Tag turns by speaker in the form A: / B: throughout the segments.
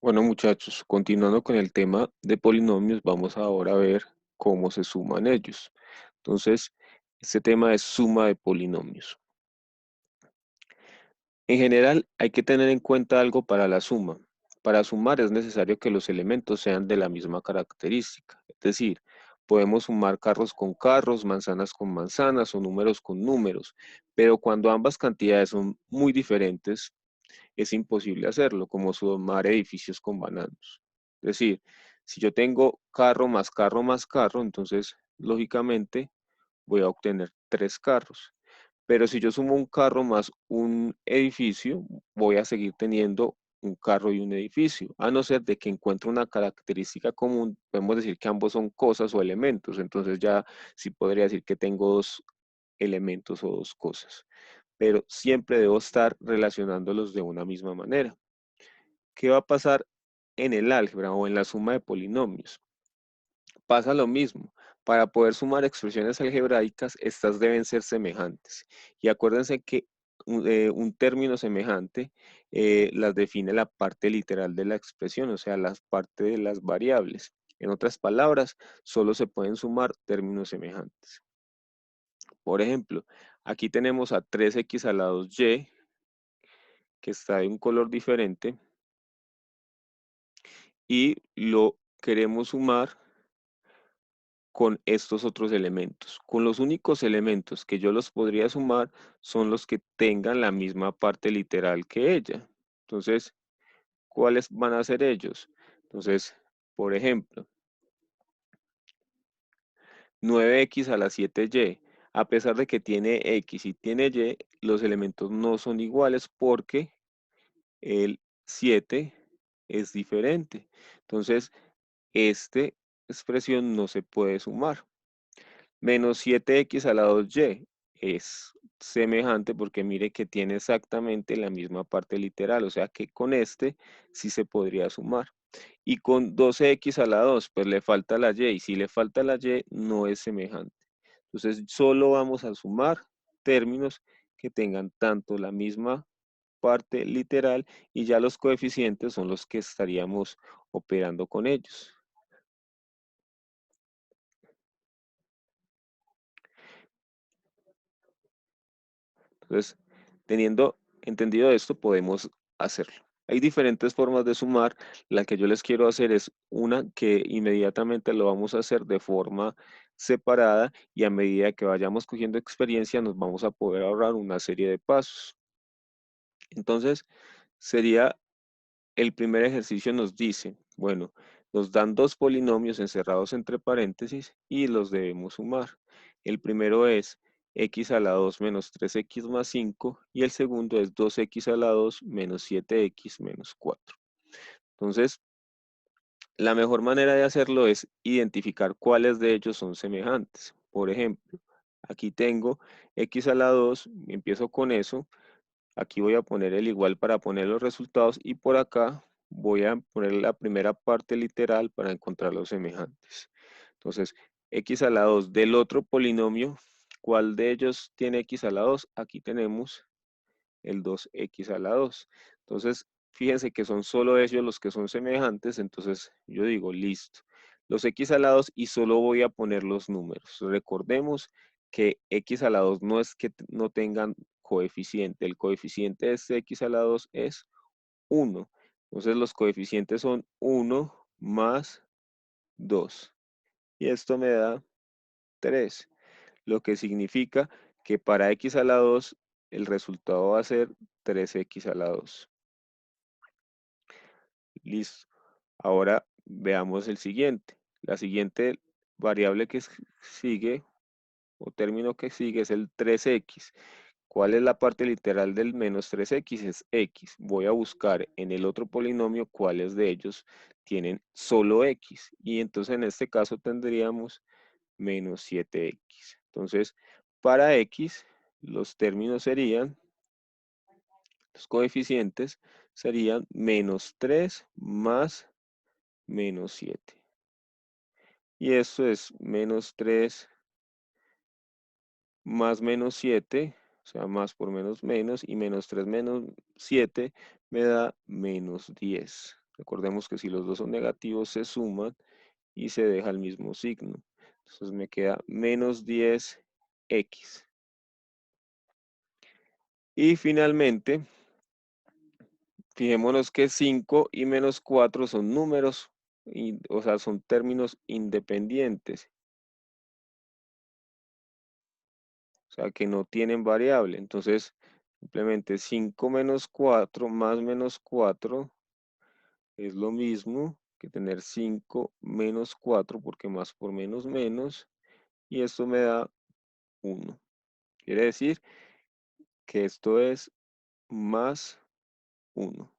A: Bueno, muchachos, continuando con el tema de polinomios, vamos ahora a ver cómo se suman ellos. Entonces, este tema es suma de polinomios. En general, hay que tener en cuenta algo para la suma. Para sumar es necesario que los elementos sean de la misma característica. Es decir, podemos sumar carros con carros, manzanas con manzanas o números con números, pero cuando ambas cantidades son muy diferentes, es imposible hacerlo, como sumar edificios con bananos. Es decir, si yo tengo carro más carro más carro, entonces lógicamente voy a obtener tres carros. Pero si yo sumo un carro más un edificio, voy a seguir teniendo un carro y un edificio, a no ser de que encuentre una característica común, podemos decir que ambos son cosas o elementos, entonces ya sí podría decir que tengo dos elementos o dos cosas, pero siempre debo estar relacionándolos de una misma manera. ¿Qué va a pasar en el álgebra o en la suma de polinomios? Pasa lo mismo. Para poder sumar expresiones algebraicas, estas deben ser semejantes. Y acuérdense que un término semejante las define la parte literal de la expresión, o sea, la parte de las variables. En otras palabras, solo se pueden sumar términos semejantes. Por ejemplo, aquí tenemos a 3x a la 2y, que está de un color diferente, y lo queremos sumar con estos otros elementos. Con los únicos elementos que yo los podría sumar son los que tengan la misma parte literal que ella. Entonces, ¿cuáles van a ser ellos? Entonces, por ejemplo, 9x a la 7y. A pesar de que tiene x y tiene y, los elementos no son iguales porque el 7 es diferente. Entonces, esta expresión no se puede sumar. Menos 7x a la 2y es semejante porque mire que tiene exactamente la misma parte literal, o sea que con este sí se podría sumar. Y con 12x a la 2, pues le falta la y, y si le falta la y no es semejante. Entonces solo vamos a sumar términos que tengan tanto la misma parte literal y ya los coeficientes son los que estaríamos operando con ellos. Entonces, teniendo entendido esto, podemos hacerlo. Hay diferentes formas de sumar. La que yo les quiero hacer es una que inmediatamente lo vamos a hacer de forma separada y a medida que vayamos cogiendo experiencia nos vamos a poder ahorrar una serie de pasos. Entonces, sería el primer ejercicio nos dice, bueno, nos dan dos polinomios encerrados entre paréntesis y los debemos sumar. El primero es x a la 2 menos 3x más 5 y el segundo es 2x a la 2 menos 7x menos 4. Entonces, la mejor manera de hacerlo es identificar cuáles de ellos son semejantes. Por ejemplo, aquí tengo x a la 2, empiezo con eso. Aquí voy a poner el igual para poner los resultados y por acá voy a poner la primera parte literal para encontrar los semejantes. Entonces, x a la 2 del otro polinomio, ¿cuál de ellos tiene x a la 2? Aquí tenemos el 2x a la 2. Entonces, fíjense que son solo ellos los que son semejantes, entonces yo digo, listo. Los x a la 2 y solo voy a poner los números. Recordemos que x a la 2 no es que no tengan coeficiente. El coeficiente de este x a la 2 es 1. Entonces los coeficientes son 1 más 2. Y esto me da 3, lo que significa que para x a la 2 el resultado va a ser 3x a la 2. Listo. Ahora veamos el siguiente. La siguiente variable que sigue o término que sigue es el 3x. ¿Cuál es la parte literal del menos 3x? Es x. Voy a buscar en el otro polinomio cuáles de ellos tienen solo x. Y entonces en este caso tendríamos menos 7x. Entonces, para x, los términos serían, los coeficientes serían menos 3 más menos 7. Y esto es menos 3 más menos 7, o sea, más por menos menos, y menos 3 menos 7 me da menos 10. Recordemos que si los dos son negativos se suman y se deja el mismo signo. Entonces me queda menos 10x. Y finalmente, fijémonos que 5 y menos 4 son números, o sea, son términos independientes. O sea, que no tienen variable. Entonces, simplemente 5 menos 4 más menos 4 es lo mismo que tener 5 menos 4, porque más por menos menos, y esto me da 1. Quiere decir que esto es más 1.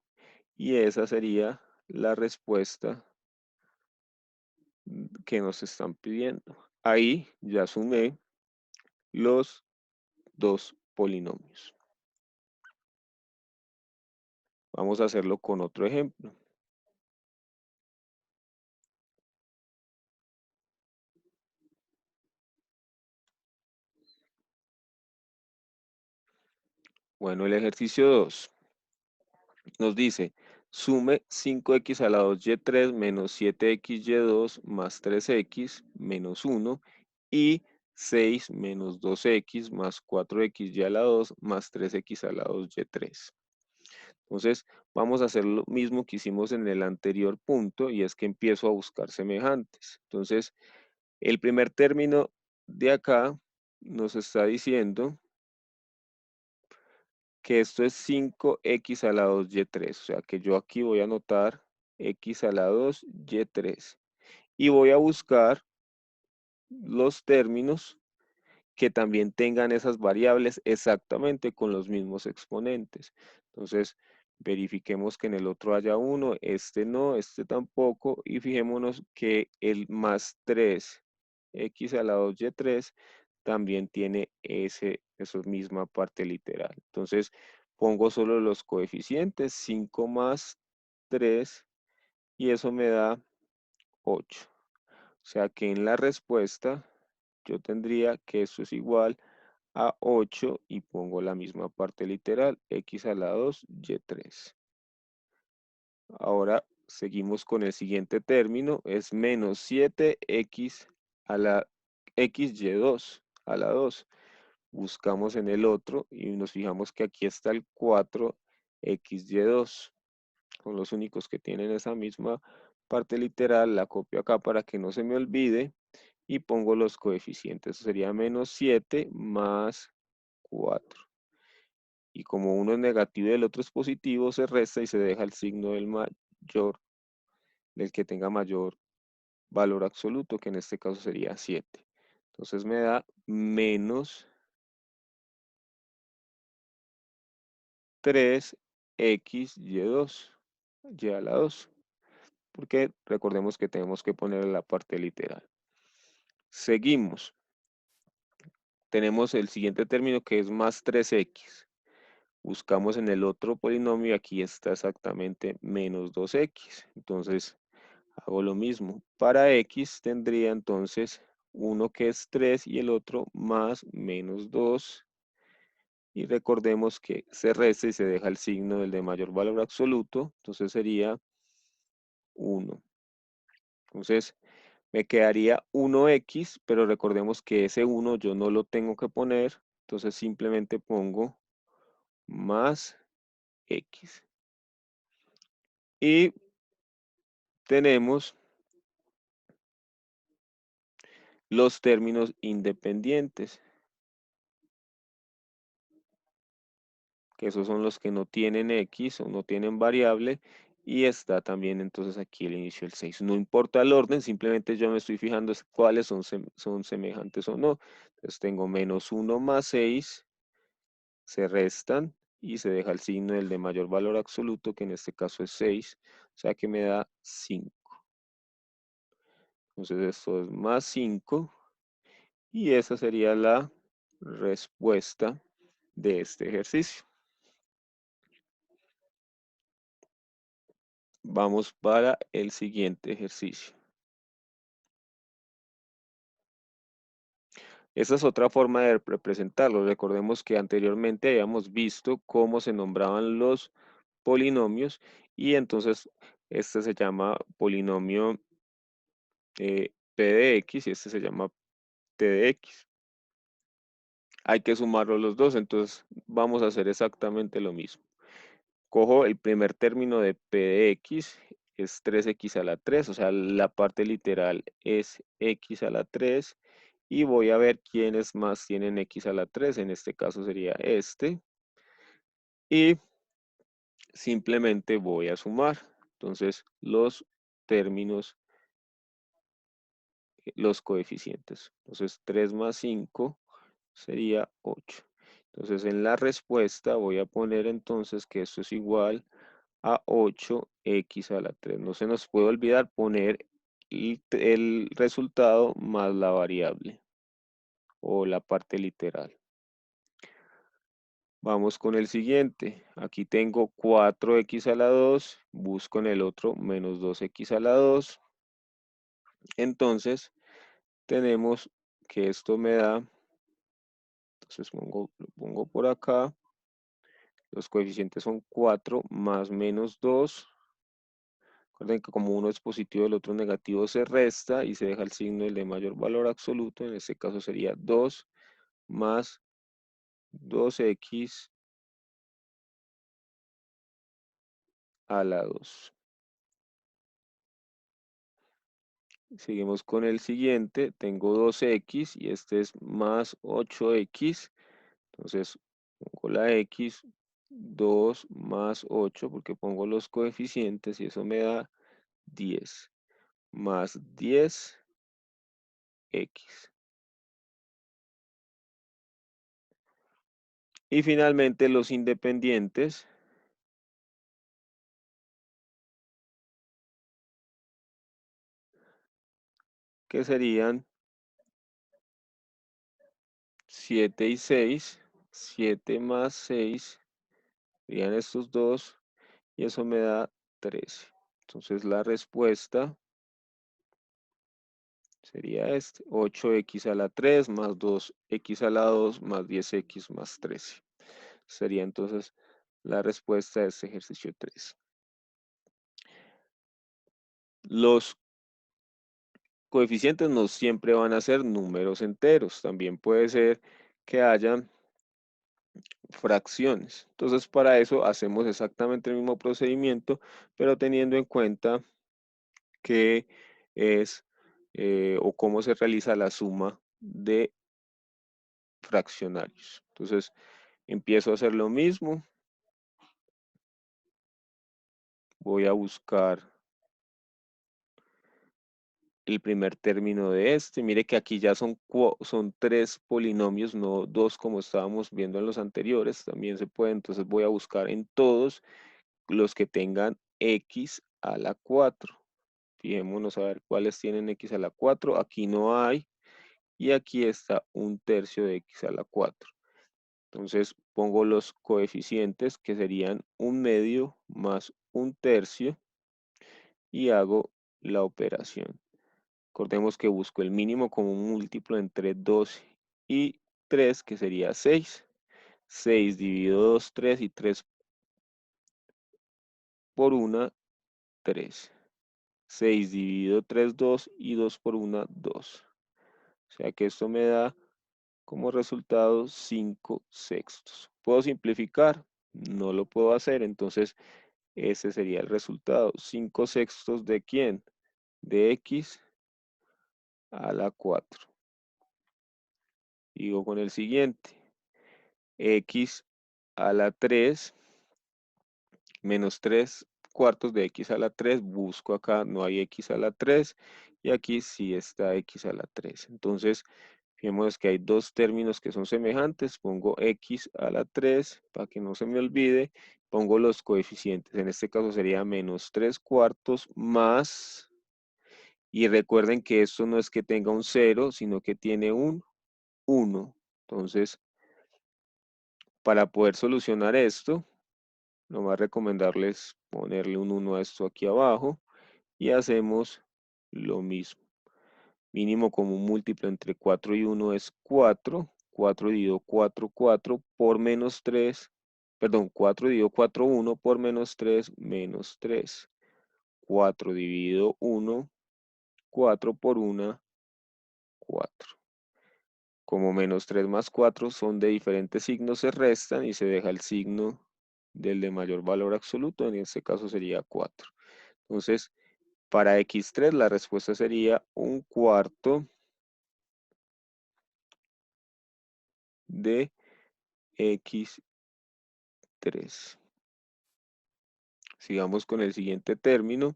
A: Y esa sería la respuesta que nos están pidiendo. Ahí ya sumé los dos polinomios. Vamos a hacerlo con otro ejemplo. Bueno, el ejercicio 2 nos dice, sume 5x a la 2y3 menos 7xy2 más 3x menos 1 y 6 menos 2x más 4xy a la 2 más 3x a la 2y3. Entonces, vamos a hacer lo mismo que hicimos en el anterior punto y es que empiezo a buscar semejantes. Entonces, el primer término de acá nos está diciendo que esto es 5x a la 2y3. O sea que yo aquí voy a anotar x a la 2y3. Y voy a buscar los términos que también tengan esas variables exactamente con los mismos exponentes. Entonces, verifiquemos que en el otro haya 1, este no, este tampoco, y fijémonos que el más 3x a la 2y3 también tiene esa misma parte literal. Entonces, pongo solo los coeficientes, 5 más 3, y eso me da 8. O sea que en la respuesta yo tendría que eso es igual a 8 y pongo la misma parte literal, x a la 2, y3. Ahora seguimos con el siguiente término, es menos 7x a la xy2 a la 2. Buscamos en el otro y nos fijamos que aquí está el 4xy2. Son los únicos que tienen esa misma parte literal, la copio acá para que no se me olvide y pongo los coeficientes. Eso sería menos 7 más 4. Y como uno es negativo y el otro es positivo, se resta y se deja el signo del mayor, del que tenga mayor valor absoluto, que en este caso sería 7. Entonces me da menos 3xy2, y a la 2. Porque recordemos que tenemos que poner la parte literal. Seguimos. Tenemos el siguiente término que es más 3x. Buscamos en el otro polinomio, aquí está exactamente menos 2x. Entonces, hago lo mismo. Para x tendría entonces uno que es 3 y el otro más menos 2. Y recordemos que se resta y se deja el signo del de mayor valor absoluto. Entonces sería 1. Entonces, me quedaría 1x, pero recordemos que ese 1 yo no lo tengo que poner. Entonces simplemente pongo más x. Y tenemos los términos independientes, que esos son los que no tienen x o no tienen variable, y está también entonces aquí el inicio del 6. No importa el orden, simplemente yo me estoy fijando cuáles son semejantes o no. Entonces tengo menos 1 más 6, se restan y se deja el signo del de mayor valor absoluto, que en este caso es 6, o sea que me da 5. Entonces esto es más 5 y esa sería la respuesta de este ejercicio. Vamos para el siguiente ejercicio. Esa es otra forma de representarlo. Recordemos que anteriormente habíamos visto cómo se nombraban los polinomios y entonces Este se llama polinomio P de X y este se llama T de X. Hay que sumarlos los dos, entonces vamos a hacer exactamente lo mismo. Cojo el primer término de P de X, es 3x a la 3, o sea, la parte literal es x a la 3, y voy a ver quiénes más tienen x a la 3, en este caso sería este, y simplemente voy a sumar. Entonces, los términos, los coeficientes. Entonces, 3 más 5 sería 8. Entonces, en la respuesta voy a poner entonces que esto es igual a 8x a la 3. No se nos puede olvidar poner el resultado más la variable o la parte literal. Vamos con el siguiente. Aquí tengo 4x a la 2. Busco en el otro menos 2x a la 2. Entonces, tenemos que esto me da, entonces lo pongo por acá. Los coeficientes son 4 más menos 2. Recuerden que como uno es positivo y el otro negativo, se resta y se deja el signo del de mayor valor absoluto. En este caso sería 2 más 2x a la 2. Seguimos con el siguiente. Tengo 2x y este es más 8x. Entonces pongo la x, 2 más 8, porque pongo los coeficientes y eso me da 10 más 10x. Y finalmente los independientes, que serían 7 y 6. 7 más 6 serían estos dos y eso me da 13. Entonces la respuesta sería este, 8x a la 3 más 2x a la 2 más 10x más 13. Sería entonces la respuesta de este ejercicio 3. Los coeficientes no siempre van a ser números enteros, también puede ser que hayan fracciones. Entonces, para eso hacemos exactamente el mismo procedimiento, pero teniendo en cuenta qué es o cómo se realiza la suma de fraccionarios. Entonces, empiezo a hacer lo mismo. Voy a buscar el primer término de este. Mire que aquí ya son 3 polinomios, no 2 como estábamos viendo en los anteriores. También se puede, entonces voy a buscar en todos los que tengan x a la 4. Fijémonos a ver cuáles tienen x a la 4. Aquí no hay. Y aquí está 1/3 de x a la 4. Entonces pongo los coeficientes que serían 1/2 más 1/3 y hago la operación. Recordemos que busco el mínimo como un múltiplo entre 2 y 3, que sería 6. 6 dividido 2, 3 y 3 por 1, 3. 6 dividido 3, 2 y 2 por 1, 2. O sea que esto me da como resultado 5/6. ¿Puedo simplificar? No lo puedo hacer, entonces ese sería el resultado. 5/6 de ¿quién? De x a la 4. Digo con el siguiente. X a la 3 menos 3/4 de x a la 3. Busco acá, no hay x a la 3. Y aquí sí está x a la 3. Entonces, fijemos que hay dos términos que son semejantes. Pongo x a la 3 para que no se me olvide. Pongo los coeficientes. En este caso sería menos 3/4 más. Y recuerden que esto no es que tenga un 0, sino que tiene un 1. Entonces, para poder solucionar esto, lo más recomendarles ponerle un 1 a esto aquí abajo. Y hacemos lo mismo. Mínimo común múltiplo entre 4 y 1 es 4. 4 dividido 4, 4 por menos 3. Perdón, 4 dividido 4, 1 por menos 3, menos 3. 4 dividido 1, 4 por 1, 4. Como menos 3 más 4 son de diferentes signos, se restan y se deja el signo del de mayor valor absoluto, en este caso sería 4. Entonces, para x3 la respuesta sería 1/4 de x3. Sigamos con el siguiente término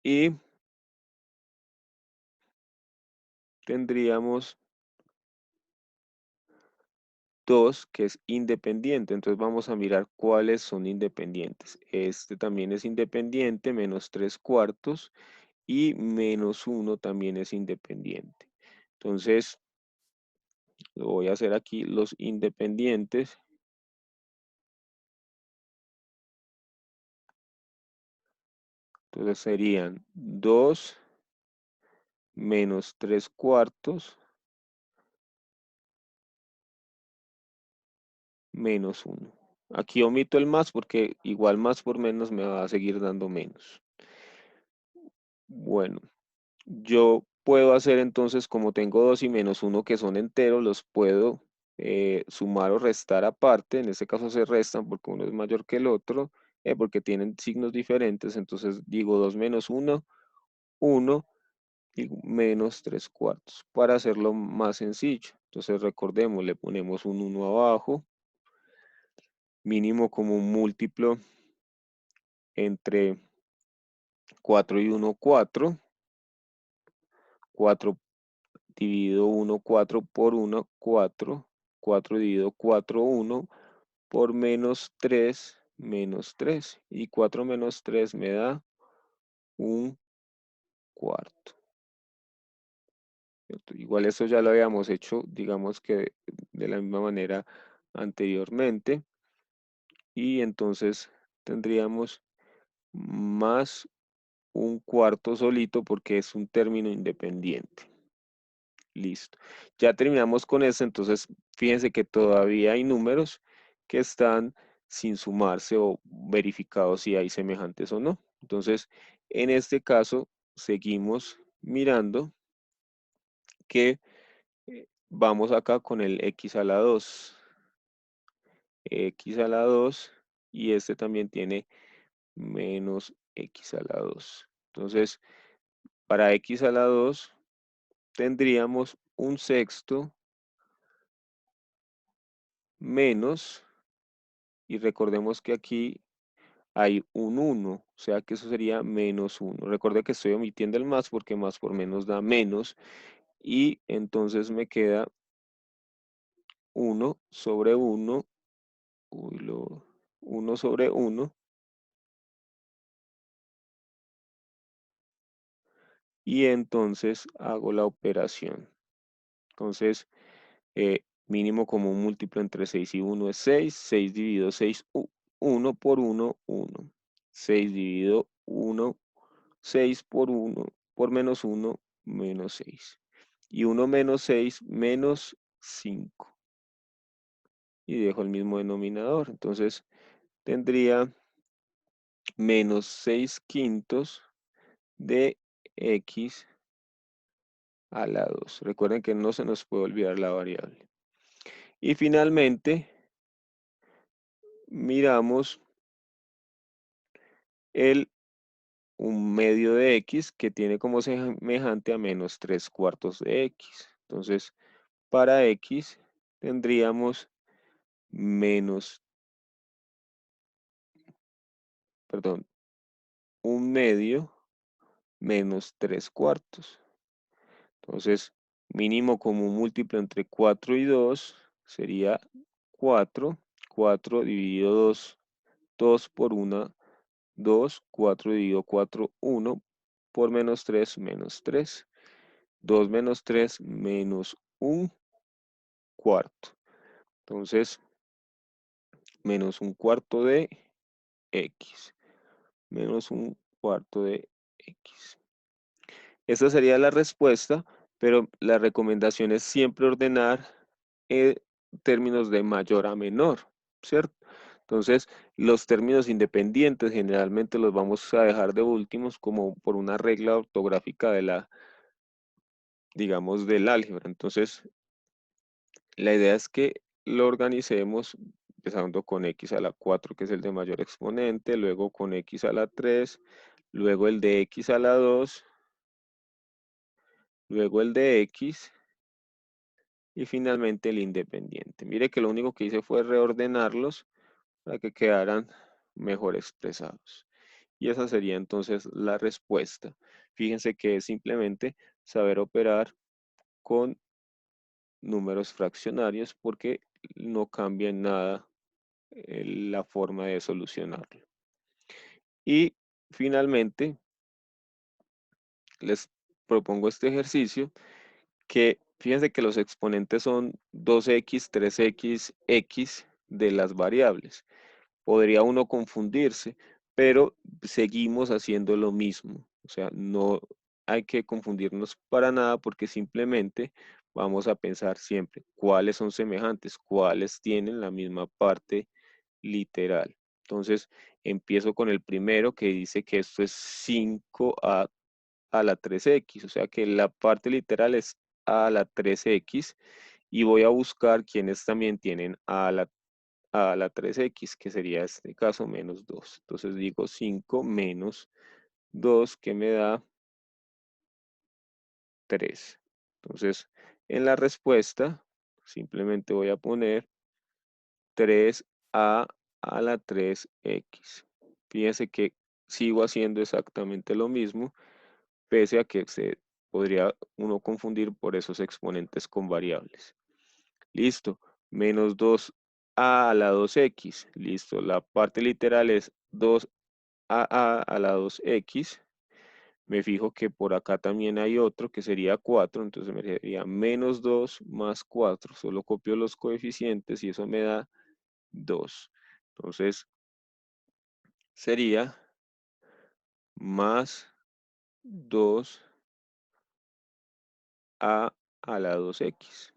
A: y tendríamos 2 que es independiente. Entonces vamos a mirar cuáles son independientes. Este también es independiente, menos 3/4, y menos 1 también es independiente. Entonces, lo voy a hacer aquí los independientes. Entonces serían 2 menos 3/4 menos 1. Aquí omito el más porque igual más por menos me va a seguir dando menos. Bueno, yo puedo hacer entonces, como tengo 2 y menos 1 que son enteros, los puedo sumar o restar aparte. En este caso se restan porque uno es mayor que el otro, porque tienen signos diferentes. Entonces digo 2 menos 1, 1 y menos 3/4 para hacerlo más sencillo. Entonces recordemos, le ponemos un 1 abajo, mínimo como un múltiplo entre 4 y 1, 4. 4 dividido 1, 4 por 1, 4. 4 dividido 4, 1 por menos 3, menos 3. Y 4 menos 3 me da 1/4. Igual eso ya lo habíamos hecho, digamos que de la misma manera anteriormente. Y entonces tendríamos más 1/4 solito porque es un término independiente. Listo. Ya terminamos con eso, entonces fíjense que todavía hay números que están sin sumarse o verificados si hay semejantes o no. Entonces, en este caso, seguimos mirando que vamos acá con el x a la 2. X a la 2 y este también tiene menos x a la 2. Entonces, para x a la 2 tendríamos un sexto menos, y recordemos que aquí hay un 1, o sea que eso sería menos 1. Recuerde que estoy omitiendo el más porque más por menos da menos, y entonces me queda 1 sobre 1, 1 sobre 1, y entonces hago la operación. Entonces, mínimo común múltiplo entre 6 y 1 es 6. 6 dividido 6, 1 por 1, 1. 6 dividido 1, 6 por 1, por menos 1, menos 6. Y 1 menos 6, menos 5. Y dejo el mismo denominador. Entonces, tendría menos 6 quintos de x a la 2. Recuerden que no se nos puede olvidar la variable. Y finalmente, miramos un medio de x que tiene como semejante a menos 3/4 de x. Entonces, para x tendríamos menos, perdón, un medio menos 3/4. Entonces, mínimo común múltiplo entre 4 y 2 sería 4. 4 dividido 2, 2 por 1, 2. 4 dividido 4, 1 por menos 3, menos 3. 2 menos 3, menos 1/4. Entonces, menos 1/4 de x. Menos 1/4 de x. Esta sería la respuesta, pero la recomendación es siempre ordenar en términos de mayor a menor, ¿cierto? Entonces, los términos independientes generalmente los vamos a dejar de últimos como por una regla ortográfica de la, digamos, del álgebra. Entonces, la idea es que lo organicemos empezando con x a la 4, que es el de mayor exponente, luego con x a la 3, luego el de x a la 2, luego el de x y finalmente el independiente. Mire que lo único que hice fue reordenarlos para que quedaran mejor expresados. Y esa sería entonces la respuesta. Fíjense que es simplemente saber operar con números fraccionarios porque no cambia en nada la forma de solucionarlo. Y finalmente les propongo este ejercicio que fíjense que los exponentes son 2x, 3x, x de las variables. Podría uno confundirse, pero seguimos haciendo lo mismo. O sea, no hay que confundirnos para nada porque simplemente vamos a pensar siempre cuáles son semejantes, cuáles tienen la misma parte literal. Entonces, empiezo con el primero que dice que esto es 5a a la 3x, o sea que la parte literal es a la 3x y voy a buscar quienes también tienen a la 3x, que sería en este caso menos 2. Entonces digo 5 menos 2 que me da 3. Entonces, en la respuesta simplemente voy a poner 3a a la 3x. Fíjense que sigo haciendo exactamente lo mismo, pese a que se podría uno confundir por esos exponentes con variables. Listo. Menos 2a a la 2x. Listo. La parte literal es 2a a la 2x. Me fijo que por acá también hay otro que sería 4. Entonces me sería menos 2 más 4. Solo copio los coeficientes y eso me da 2. Entonces sería más 2a a la 2x.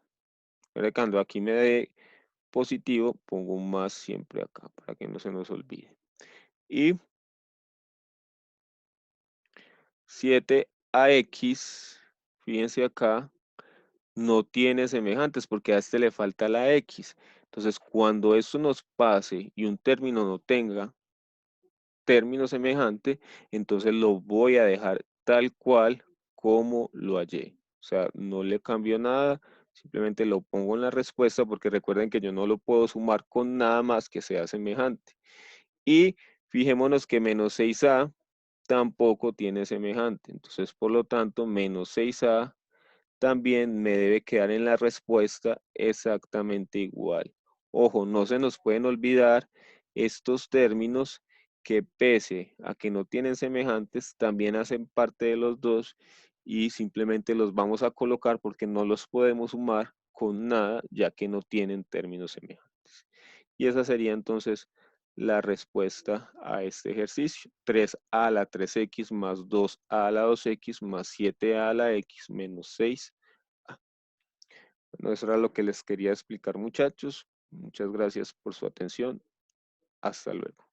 A: Ahora cuando aquí me dé positivo, pongo un más siempre acá para que no se nos olvide. Y 7ax, fíjense acá, no tiene semejantes porque a este le falta la x. Entonces, cuando esto nos pase y un término no tenga término semejante, entonces lo voy a dejar tal cual como lo hallé. O sea, no le cambio nada, simplemente lo pongo en la respuesta porque recuerden que yo no lo puedo sumar con nada más que sea semejante. Y fijémonos que menos 6a tampoco tiene semejante. Entonces, por lo tanto, menos 6a también me debe quedar en la respuesta exactamente igual. Ojo, no se nos pueden olvidar estos términos que pese a que no tienen semejantes, también hacen parte de los dos y simplemente los vamos a colocar porque no los podemos sumar con nada ya que no tienen términos semejantes. Y esa sería entonces la respuesta a este ejercicio. 3a a la 3x más 2a a la 2x más 7a a la x menos 6. Bueno, eso era lo que les quería explicar, muchachos. Muchas gracias por su atención. Hasta luego.